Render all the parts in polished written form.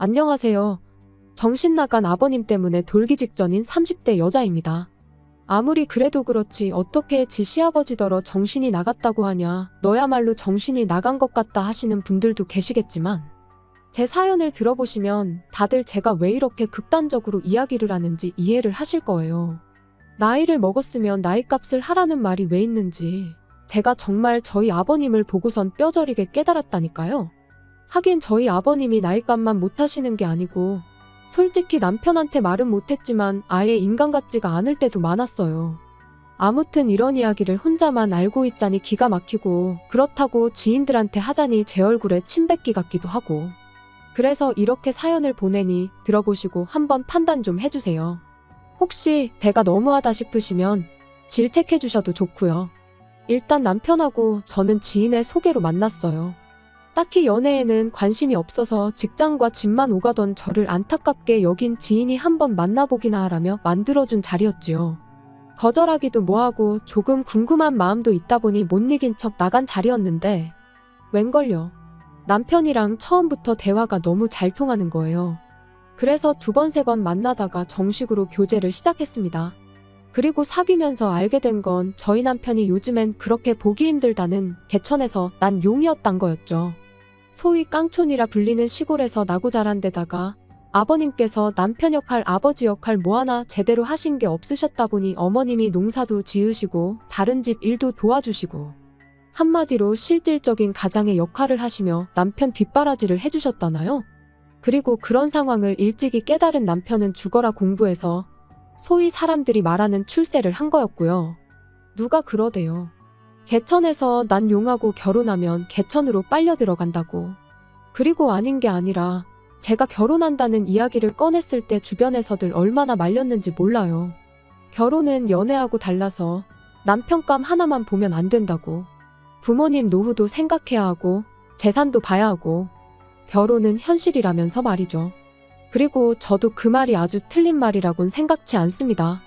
안녕하세요. 정신 나간 아버님 때문에 돌기 직전인 30대 여자입니다. 아무리 그래도 그렇지 어떻게 지 시아버지더러 정신이 나갔다고 하냐, 너야말로 정신이 나간 것 같다 하시는 분들도 계시겠지만 제 사연을 들어보시면 다들 제가 왜 이렇게 극단적으로 이야기를 하는지 이해를 하실 거예요. 나이를 먹었으면 나이값을 하라는 말이 왜 있는지 제가 정말 저희 아버님을 보고선 뼈저리게 깨달았다니까요. 하긴 저희 아버님이 나이값만 못하시는 게 아니고 솔직히 남편한테 말은 못했지만 아예 인간 같지가 않을 때도 많았어요. 아무튼 이런 이야기를 혼자만 알고 있자니 기가 막히고, 그렇다고 지인들한테 하자니 제 얼굴에 침 뱉기 같기도 하고, 그래서 이렇게 사연을 보내니 들어보시고 한번 판단 좀 해주세요. 혹시 제가 너무하다 싶으시면 질책해 주셔도 좋고요. 일단 남편하고 저는 지인의 소개로 만났어요. 딱히 연애에는 관심이 없어서 직장과 집만 오가던 저를 안타깝게 여긴 지인이 한번 만나보기나 하라며 만들어준 자리였지요. 거절하기도 뭐하고 조금 궁금한 마음도 있다 보니 못 이긴 척 나간 자리였는데 웬걸요. 남편이랑 처음부터 대화가 너무 잘 통하는 거예요. 그래서 2번, 3번 만나다가 정식으로 교제를 시작했습니다. 그리고 사귀면서 알게 된 건 저희 남편이 요즘엔 그렇게 보기 힘들다는 개천에서 난 용이었단 거였죠. 소위 깡촌이라 불리는 시골에서 나고 자란 데다가 아버님께서 남편 역할, 아버지 역할 뭐 하나 제대로 하신 게 없으셨다 보니 어머님이 농사도 지으시고 다른 집 일도 도와주시고 한마디로 실질적인 가장의 역할을 하시며 남편 뒷바라지를 해주셨다나요? 그리고 그런 상황을 일찍이 깨달은 남편은 죽어라 공부해서 소위 사람들이 말하는 출세를 한 거였고요. 누가 그러대요. 개천에서 난 용하고 결혼하면 개천으로 빨려 들어간다고. 그리고 아닌 게 아니라 제가 결혼한다는 이야기를 꺼냈을 때 주변에서들 얼마나 말렸는지 몰라요. 결혼은 연애하고 달라서 남편감 하나만 보면 안 된다고. 부모님 노후도 생각해야 하고 재산도 봐야 하고 결혼은 현실이라면서 말이죠. 그리고 저도 그 말이 아주 틀린 말이라곤 생각지 않습니다.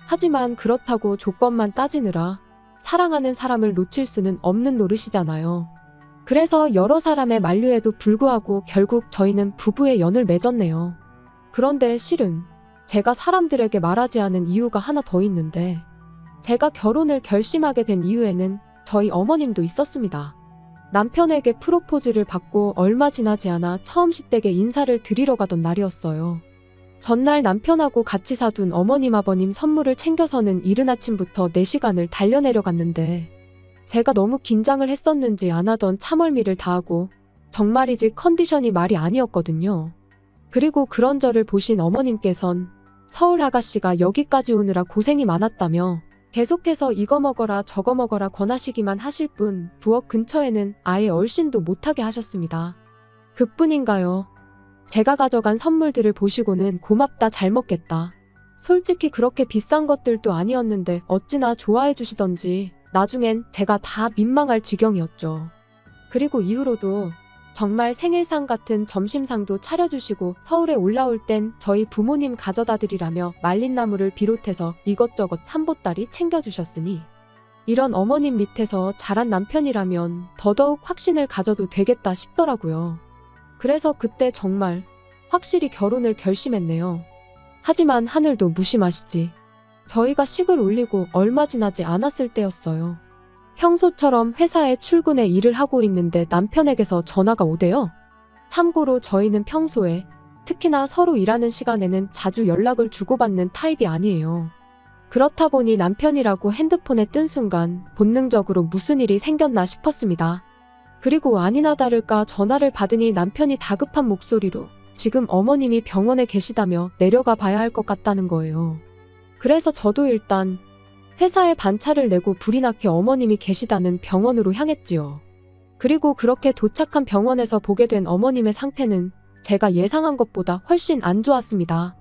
하지만 그렇다고 조건만 따지느라 사랑하는 사람을 놓칠 수는 없는 노릇이잖아요. 그래서 여러 사람의 만류에도 불구하고 결국 저희는 부부의 연을 맺었네요. 그런데 실은 제가 사람들에게 말하지 않은 이유가 하나 더 있는데, 제가 결혼을 결심하게 된 이유에는 저희 어머님도 있었습니다. 남편에게 프로포즈를 받고 얼마 지나지 않아 처음 시댁에 인사를 드리러 가던 날이었어요. 전날 남편하고 같이 사둔 어머님 아버님 선물을 챙겨서는 이른 아침부터 4시간을 달려내려갔는데 제가 너무 긴장을 했었는지 안 하던 참을미를 다하고 정말이지 컨디션이 말이 아니었거든요. 그리고 그런 저를 보신 어머님께선 서울 아가씨가 여기까지 오느라 고생이 많았다며 계속해서 이거 먹어라 저거 먹어라 권하시기만 하실 뿐 부엌 근처에는 아예 얼씬도 못하게 하셨습니다. 그뿐인가요? 제가 가져간 선물들을 보시고는 고맙다 잘 먹겠다. 솔직히 그렇게 비싼 것들도 아니었는데 어찌나 좋아해 주시던지 나중엔 제가 다 민망할 지경이었죠. 그리고 이후로도 정말 생일상 같은 점심상도 차려주시고 서울에 올라올 땐 저희 부모님 가져다 드리라며 말린 나물을 비롯해서 이것저것 한 보따리 챙겨주셨으니 이런 어머님 밑에서 자란 남편이라면 더더욱 확신을 가져도 되겠다 싶더라고요. 그래서 그때 정말 확실히 결혼을 결심했네요. 하지만 하늘도 무심하시지. 저희가 식을 올리고 얼마 지나지 않았을 때였어요. 평소처럼 회사에 출근해 일을 하고 있는데 남편에게서 전화가 오대요. 참고로 저희는 평소에 특히나 서로 일하는 시간에는 자주 연락을 주고받는 타입이 아니에요. 그렇다 보니 남편이라고 핸드폰에 뜬 순간 본능적으로 무슨 일이 생겼나 싶었습니다. 그리고 아니나 다를까 전화를 받으니 남편이 다급한 목소리로 지금 어머님이 병원에 계시다며 내려가 봐야 할 것 같다는 거예요. 그래서 저도 일단 회사에 반차를 내고 불이 나게 어머님이 계시다는 병원으로 향했지요. 그리고 그렇게 도착한 병원에서 보게 된 어머님의 상태는 제가 예상한 것보다 훨씬 안 좋았습니다.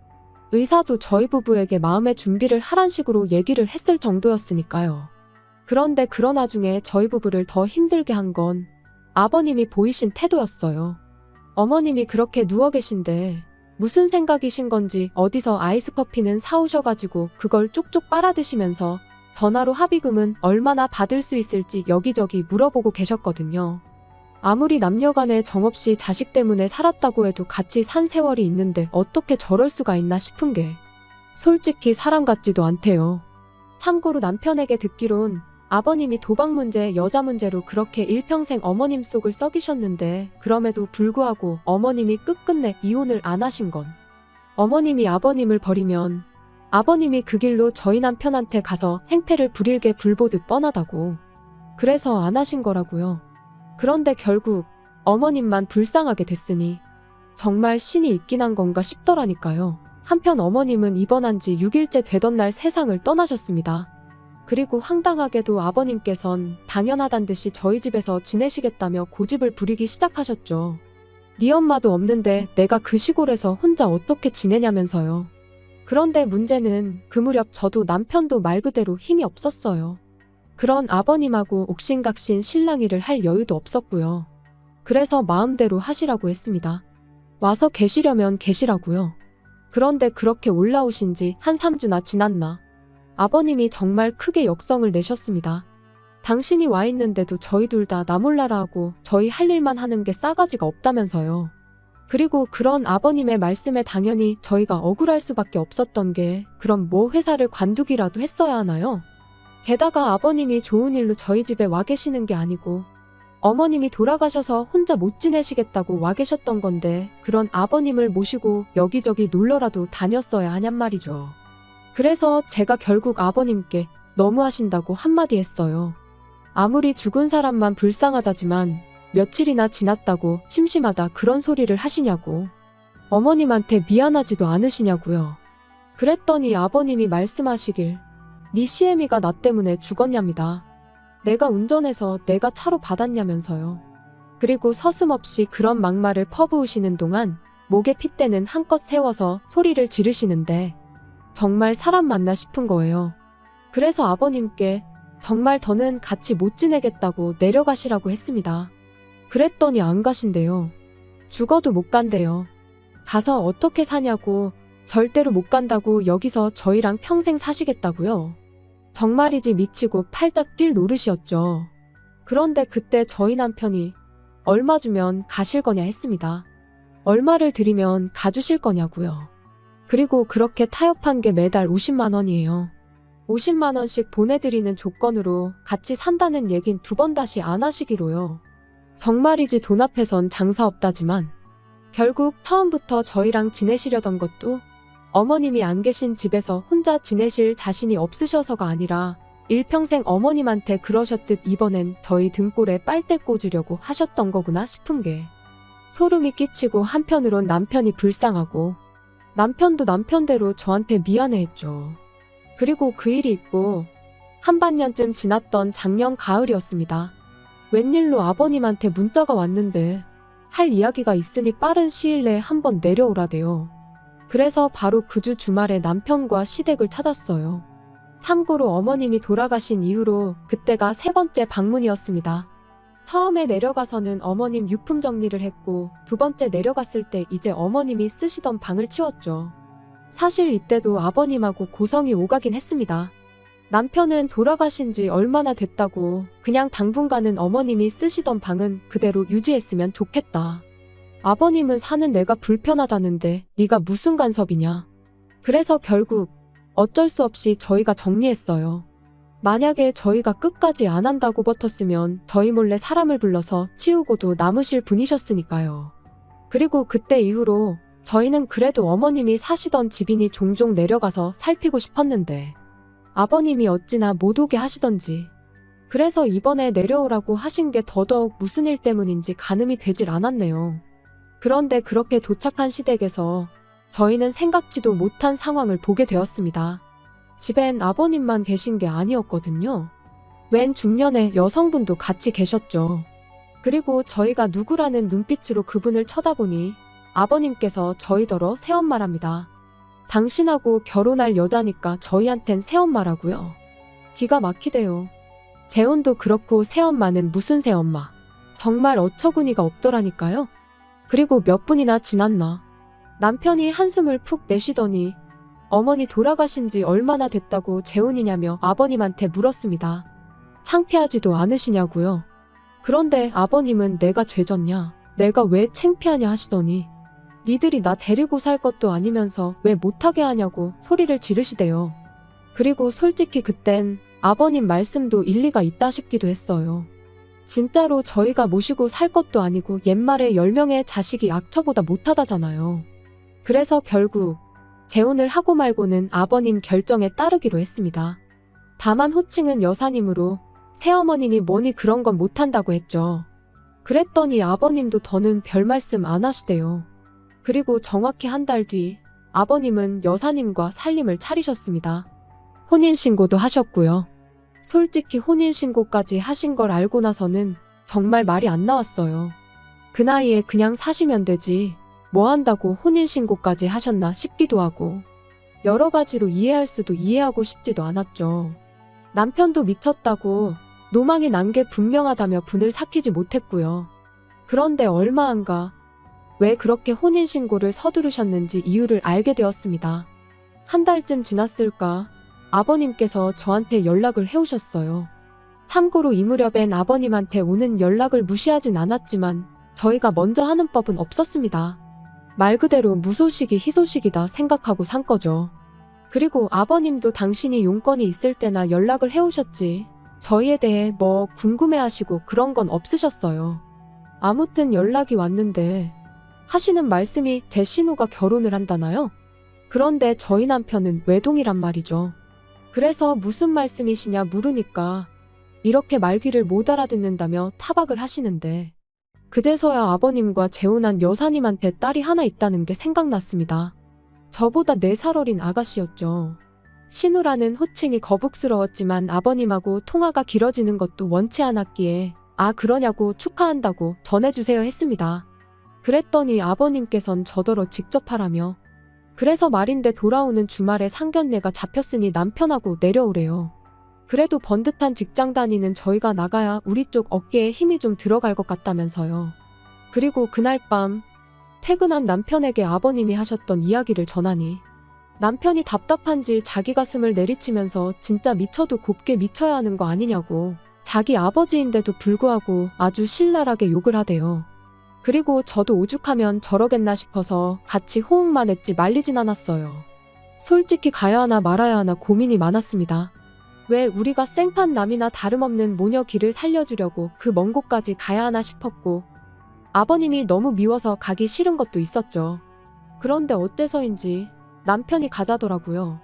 의사도 저희 부부에게 마음의 준비를 하란 식으로 얘기를 했을 정도였으니까요. 그런데 그런 와중에 저희 부부를 더 힘들게 한 건 아버님이 보이신 태도였어요. 어머님이 그렇게 누워 계신데 무슨 생각이신 건지 어디서 아이스커피는 사오셔가지고 그걸 쪽쪽 빨아드시면서 전화로 합의금은 얼마나 받을 수 있을지 여기저기 물어보고 계셨거든요. 아무리 남녀간에 정없이 자식 때문에 살았다고 해도 같이 산 세월이 있는데 어떻게 저럴 수가 있나 싶은 게 솔직히 사람 같지도 않대요. 참고로 남편에게 듣기론 아버님이 도박 문제, 여자 문제로 그렇게 일평생 어머님 속을 썩이셨는데 그럼에도 불구하고 어머님이 끝끝내 이혼을 안 하신 건 어머님이 아버님을 버리면 아버님이 그 길로 저희 남편한테 가서 행패를 부릴 게 불보듯 뻔하다고 그래서 안 하신 거라고요. 그런데 결국 어머님만 불쌍하게 됐으니 정말 신이 있긴 한 건가 싶더라니까요. 한편 어머님은 입원한 지 6일째 되던 날 세상을 떠나셨습니다. 그리고 황당하게도 아버님께선 당연하단 듯이 저희 집에서 지내시겠다며 고집을 부리기 시작하셨죠. 네 엄마도 없는데 내가 그 시골에서 혼자 어떻게 지내냐면서요. 그런데 문제는 그 무렵 저도 남편도 말 그대로 힘이 없었어요. 그런 아버님하고 옥신각신 실랑이를 할 여유도 없었고요. 그래서 마음대로 하시라고 했습니다. 와서 계시려면 계시라고요. 그런데 그렇게 올라오신 지 한 3주나 지났나 아버님이 정말 크게 역성을 내셨습니다. 당신이 와 있는데도 저희 둘 다 나 몰라라 하고 저희 할 일만 하는 게 싸가지가 없다면서요. 그리고 그런 아버님의 말씀에 당연히 저희가 억울할 수밖에 없었던 게 그럼 뭐 회사를 관두기라도 했어야 하나요? 게다가 아버님이 좋은 일로 저희 집에 와 계시는 게 아니고 어머님이 돌아가셔서 혼자 못 지내시겠다고 와 계셨던 건데 그런 아버님을 모시고 여기저기 놀러라도 다녔어야 하냔 말이죠. 그래서 제가 결국 아버님께 너무하신다고 한마디 했어요. 아무리 죽은 사람만 불쌍하다지만 며칠이나 지났다고 심심하다 그런 소리를 하시냐고. 어머님한테 미안하지도 않으시냐고요. 그랬더니 아버님이 말씀하시길 네 시애미가 나 때문에 죽었냐입니다. 내가 운전해서 내가 차로 받았냐면서요. 그리고 서슴없이 그런 막말을 퍼부으시는 동안 목에 핏대는 한껏 세워서 소리를 지르시는데 정말 사람 맞나 싶은 거예요. 그래서 아버님께 정말 더는 같이 못 지내겠다고 내려가시라고 했습니다. 그랬더니 안 가신대요. 죽어도 못 간대요. 가서 어떻게 사냐고 절대로 못 간다고 여기서 저희랑 평생 사시겠다고요. 정말이지 미치고 팔짝 뛸 노릇이었죠. 그런데 그때 저희 남편이 얼마 주면 가실 거냐 했습니다. 얼마를 드리면 가주실 거냐고요. 그리고 그렇게 타협한 게 매달 50만 원이에요. 50만 원씩 보내드리는 조건으로 같이 산다는 얘긴 두 번 다시 안 하시기로요. 정말이지 돈 앞에선 장사 없다지만 결국 처음부터 저희랑 지내시려던 것도 어머님이 안 계신 집에서 혼자 지내실 자신이 없으셔서가 아니라 일평생 어머님한테 그러셨듯 이번엔 저희 등골에 빨대 꽂으려고 하셨던 거구나 싶은 게 소름이 끼치고 한편으론 남편이 불쌍하고 남편도 남편대로 저한테 미안해했죠. 그리고 그 일이 있고 한반년쯤 지났던 작년 가을이었습니다. 웬일로 아버님한테 문자가 왔는데 할 이야기가 있으니 빠른 시일 내에 한번 내려오라대요. 그래서 바로 그 주 주말에 남편과 시댁을 찾았어요. 참고로 어머님이 돌아가신 이후로 그때가 3번째 방문이었습니다. 처음에 내려가서는 어머님 유품 정리를 했고 2번째 내려갔을 때 이제 어머님이 쓰시던 방을 치웠죠. 사실 이때도 아버님하고 고성이 오가긴 했습니다. 남편은 돌아가신 지 얼마나 됐다고 그냥 당분간은 어머님이 쓰시던 방은 그대로 유지했으면 좋겠다. 아버님은 사는 내가 불편하다는데 네가 무슨 간섭이냐. 그래서 결국 어쩔 수 없이 저희가 정리했어요. 만약에 저희가 끝까지 안 한다고 버텼으면 저희 몰래 사람을 불러서 치우고도 남으실 분이셨으니까요. 그리고 그때 이후로 저희는 그래도 어머님이 사시던 집이니 종종 내려가서 살피고 싶었는데 아버님이 어찌나 못 오게 하시던지 그래서 이번에 내려오라고 하신 게 더더욱 무슨 일 때문인지 가늠이 되질 않았네요. 그런데 그렇게 도착한 시댁에서 저희는 생각지도 못한 상황을 보게 되었습니다. 집엔 아버님만 계신 게 아니었거든요. 웬 중년의 여성분도 같이 계셨죠. 그리고 저희가 누구라는 눈빛으로 그분을 쳐다보니 아버님께서 저희더러 새엄마랍니다. 당신하고 결혼할 여자니까 저희한텐 새엄마라고요. 기가 막히대요. 재혼도 그렇고 새엄마는 무슨 새엄마. 정말 어처구니가 없더라니까요. 그리고 몇 분이나 지났나 남편이 한숨을 푹 내쉬더니 어머니 돌아가신 지 얼마나 됐다고 재혼이냐며 아버님한테 물었습니다. 창피하지도 않으시냐고요. 그런데 아버님은 내가 죄졌냐? 내가 왜 창피하냐 하시더니 니들이 나 데리고 살 것도 아니면서 왜 못하게 하냐고 소리를 지르시대요. 그리고 솔직히 그땐 아버님 말씀도 일리가 있다 싶기도 했어요. 진짜로 저희가 모시고 살 것도 아니고 옛말에 10명의 자식이 악처보다 못하다잖아요. 그래서 결국 재혼을 하고 말고는 아버님 결정에 따르기로 했습니다. 다만 호칭은 여사님으로 새어머니니 뭐니 그런 건 못한다고 했죠. 그랬더니 아버님도 더는 별 말씀 안 하시대요. 그리고 정확히 한 달 뒤 아버님은 여사님과 살림을 차리셨습니다. 혼인신고도 하셨고요. 솔직히 혼인신고까지 하신 걸 알고 나서는 정말 말이 안 나왔어요. 그 나이에 그냥 사시면 되지 뭐 한다고 혼인신고까지 하셨나 싶기도 하고 여러 가지로 이해할 수도 이해하고 싶지도 않았죠. 남편도 미쳤다고 노망이 난 게 분명하다며 분을 삭히지 못했고요. 그런데 얼마 안 가 왜 그렇게 혼인신고를 서두르셨는지 이유를 알게 되었습니다. 한 달쯤 지났을까 아버님께서 저한테 연락을 해오셨어요. 참고로 이 무렵엔 아버님한테 오는 연락을 무시하진 않았지만 저희가 먼저 하는 법은 없었습니다. 말 그대로 무소식이 희소식이다 생각하고 산 거죠. 그리고 아버님도 당신이 용건이 있을 때나 연락을 해오셨지 저희에 대해 뭐 궁금해하시고 그런 건 없으셨어요. 아무튼 연락이 왔는데 하시는 말씀이 제 신우가 결혼을 한다나요? 그런데 저희 남편은 외동이란 말이죠. 그래서 무슨 말씀이시냐 물으니까 이렇게 말귀를 못 알아듣는다며 타박을 하시는데 그제서야 아버님과 재혼한 여사님한테 딸이 하나 있다는 게 생각났습니다. 저보다 4살 어린 아가씨였죠. 신우라는 호칭이 거북스러웠지만 아버님하고 통화가 길어지는 것도 원치 않았기에 아 그러냐고 축하한다고 전해주세요 했습니다. 그랬더니 아버님께선 저더러 직접 하라며 그래서 말인데 돌아오는 주말에 상견례가 잡혔으니 남편하고 내려오래요. 그래도 번듯한 직장 다니는 저희가 나가야 우리 쪽 어깨에 힘이 좀 들어갈 것 같다면서요. 그리고 그날 밤 퇴근한 남편에게 아버님이 하셨던 이야기를 전하니 남편이 답답한지 자기 가슴을 내리치면서 진짜 미쳐도 곱게 미쳐야 하는 거 아니냐고 자기 아버지인데도 불구하고 아주 신랄하게 욕을 하대요. 그리고 저도 오죽하면 저러겠나 싶어서 같이 호응만 했지 말리진 않았어요. 솔직히 가야 하나 말아야 하나 고민이 많았습니다. 왜 우리가 생판 남이나 다름없는 모녀 길을 살려주려고 그 먼 곳까지 가야 하나 싶었고 아버님이 너무 미워서 가기 싫은 것도 있었죠. 그런데 어째서인지 남편이 가자더라고요.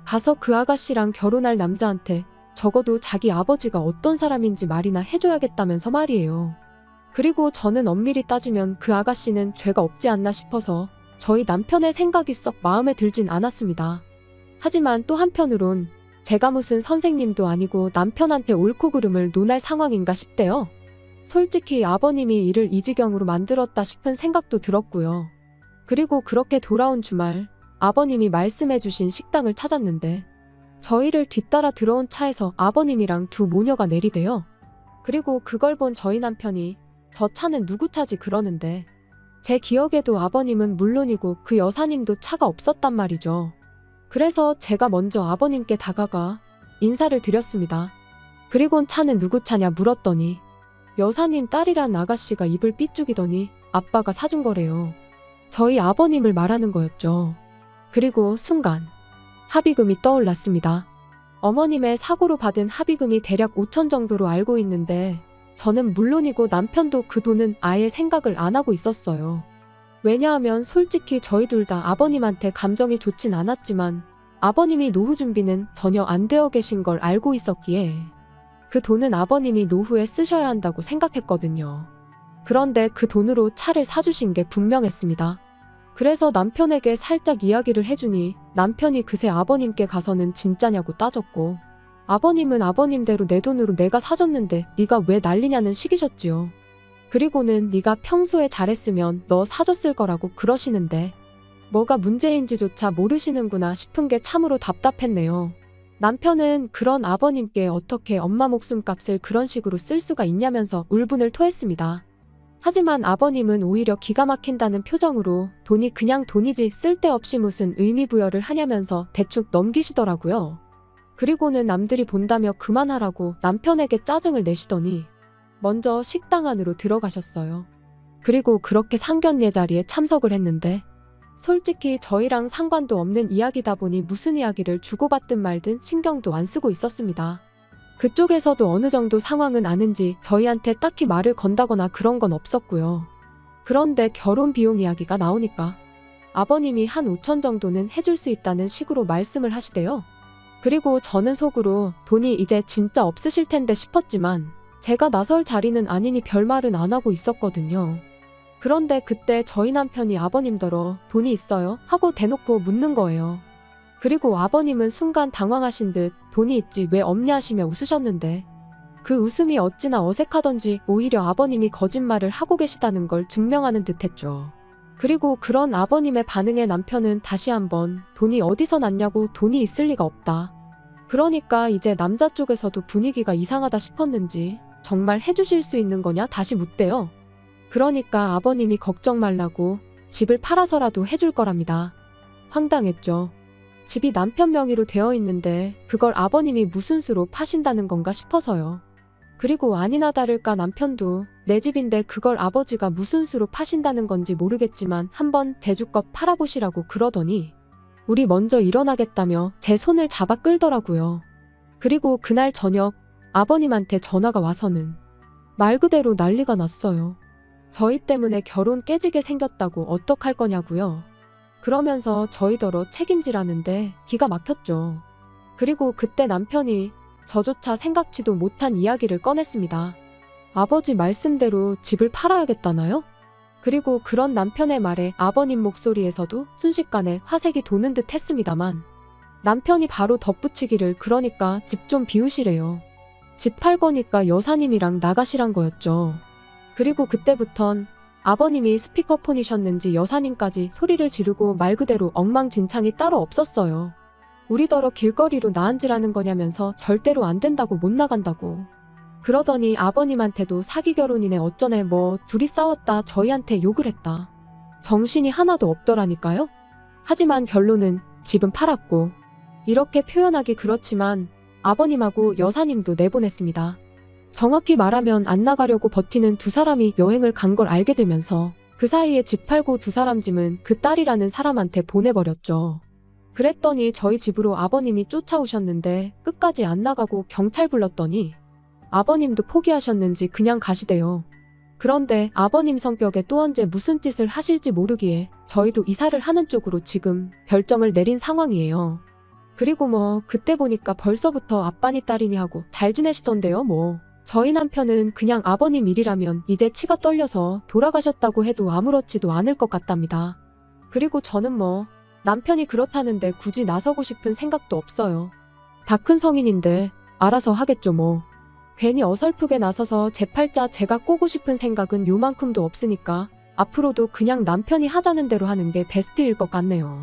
가서 그 아가씨랑 결혼할 남자한테 적어도 자기 아버지가 어떤 사람인지 말이나 해줘야겠다면서 말이에요. 그리고 저는 엄밀히 따지면 그 아가씨는 죄가 없지 않나 싶어서 저희 남편의 생각이 썩 마음에 들진 않았습니다. 하지만 또 한편으론 제가 무슨 선생님도 아니고 남편한테 옳고 그름을 논할 상황인가 싶대요. 솔직히 아버님이 일을 이 지경으로 만들었다 싶은 생각도 들었고요. 그리고 그렇게 돌아온 주말 아버님이 말씀해주신 식당을 찾았는데 저희를 뒤따라 들어온 차에서 아버님이랑 두 모녀가 내리대요. 그리고 그걸 본 저희 남편이 저 차는 누구 차지 그러는데 제 기억에도 아버님은 물론이고 그 여사님도 차가 없었단 말이죠. 그래서 제가 먼저 아버님께 다가가 인사를 드렸습니다. 그리곤 차는 누구 차냐 물었더니 여사님 딸이란 아가씨가 입을 삐죽이더니 아빠가 사준 거래요. 저희 아버님을 말하는 거였죠. 그리고 순간 합의금이 떠올랐습니다. 어머님의 사고로 받은 합의금이 대략 5천 정도로 알고 있는데 저는 물론이고 남편도 그 돈은 아예 생각을 안 하고 있었어요. 왜냐하면 솔직히 저희 둘 다 아버님한테 감정이 좋진 않았지만 아버님이 노후 준비는 전혀 안 되어 계신 걸 알고 있었기에 그 돈은 아버님이 노후에 쓰셔야 한다고 생각했거든요. 그런데 그 돈으로 차를 사주신 게 분명했습니다. 그래서 남편에게 살짝 이야기를 해주니 남편이 그새 아버님께 가서는 진짜냐고 따졌고 아버님은 아버님대로 내 돈으로 내가 사줬는데 네가 왜 난리냐는 식이셨지요. 그리고는 네가 평소에 잘했으면 너 사줬을 거라고 그러시는데 뭐가 문제인지조차 모르시는구나 싶은 게 참으로 답답했네요. 남편은 그런 아버님께 어떻게 엄마 목숨값을 그런 식으로 쓸 수가 있냐면서 울분을 토했습니다. 하지만 아버님은 오히려 기가 막힌다는 표정으로 돈이 그냥 돈이지 쓸데없이 무슨 의미부여를 하냐면서 대충 넘기시더라고요. 그리고는 남들이 본다며 그만하라고 남편에게 짜증을 내시더니 먼저 식당 안으로 들어가셨어요. 그리고 그렇게 상견례 자리에 참석을 했는데 솔직히 저희랑 상관도 없는 이야기다 보니 무슨 이야기를 주고받든 말든 신경도 안 쓰고 있었습니다. 그쪽에서도 어느 정도 상황은 아는지 저희한테 딱히 말을 건다거나 그런 건 없었고요. 그런데 결혼 비용 이야기가 나오니까 아버님이 한 5천 정도는 해줄 수 있다는 식으로 말씀을 하시대요. 그리고 저는 속으로 돈이 이제 진짜 없으실 텐데 싶었지만 제가 나설 자리는 아니니 별말은 안 하고 있었거든요. 그런데 그때 저희 남편이 아버님더러 돈이 있어요? 하고 대놓고 묻는 거예요. 그리고 아버님은 순간 당황하신 듯 돈이 있지 왜 없냐 하시며 웃으셨는데 그 웃음이 어찌나 어색하던지 오히려 아버님이 거짓말을 하고 계시다는 걸 증명하는 듯 했죠. 그리고 그런 아버님의 반응에 남편은 다시 한번 돈이 어디서 났냐고 돈이 있을 리가 없다. 그러니까 이제 남자 쪽에서도 분위기가 이상하다 싶었는지 정말 해주실 수 있는 거냐 다시 묻대요. 그러니까 아버님이 걱정 말라고 집을 팔아서라도 해줄 거랍니다. 황당했죠. 집이 남편 명의로 되어 있는데 그걸 아버님이 무슨 수로 파신다는 건가 싶어서요. 그리고 아니나 다를까 남편도 내 집인데 그걸 아버지가 무슨 수로 파신다는 건지 모르겠지만 한번 대주껏 팔아보시라고 그러더니 우리 먼저 일어나겠다며 제 손을 잡아 끌더라고요. 그리고 그날 저녁 아버님한테 전화가 와서는 말 그대로 난리가 났어요. 저희 때문에 결혼 깨지게 생겼다고 어떡할 거냐고요. 그러면서 저희더러 책임지라는데 기가 막혔죠. 그리고 그때 남편이 저조차 생각지도 못한 이야기를 꺼냈습니다. 아버지 말씀대로 집을 팔아야겠다나요? 그리고 그런 남편의 말에 아버님 목소리에서도 순식간에 화색이 도는 듯 했습니다만 남편이 바로 덧붙이기를 그러니까 집 좀 비우시래요. 집 팔 거니까 여사님이랑 나가시란 거였죠. 그리고 그때부턴 아버님이 스피커폰이셨는지 여사님까지 소리를 지르고 말 그대로 엉망진창이 따로 없었어요. 우리더러 길거리로 나앉으라는 거냐면서 절대로 안 된다고 못 나간다고. 그러더니 아버님한테도 사기 결혼이네 어쩌네 뭐 둘이 싸웠다 저희한테 욕을 했다. 정신이 하나도 없더라니까요. 하지만 결론은 집은 팔았고 이렇게 표현하기 그렇지만 아버님하고 여사님도 내보냈습니다. 정확히 말하면 안 나가려고 버티는 두 사람이 여행을 간 걸 알게 되면서 그 사이에 집 팔고 두 사람 짐은 그 딸이라는 사람한테 보내버렸죠. 그랬더니 저희 집으로 아버님이 쫓아오셨는데 끝까지 안 나가고 경찰 불렀더니 아버님도 포기하셨는지 그냥 가시대요. 그런데 아버님 성격에 또 언제 무슨 짓을 하실지 모르기에 저희도 이사를 하는 쪽으로 지금 결정을 내린 상황이에요. 그리고 뭐 그때 보니까 벌써부터 아빠니 딸이니 하고 잘 지내시던데요 뭐. 저희 남편은 그냥 아버님 일이라면 이제 치가 떨려서 돌아가셨다고 해도 아무렇지도 않을 것 같답니다. 그리고 저는 뭐 남편이 그렇다는데 굳이 나서고 싶은 생각도 없어요. 다 큰 성인인데 알아서 하겠죠 뭐. 괜히 어설프게 나서서 제 팔자 제가 꼬고 싶은 생각은 요만큼도 없으니까 앞으로도 그냥 남편이 하자는 대로 하는 게 베스트일 것 같네요.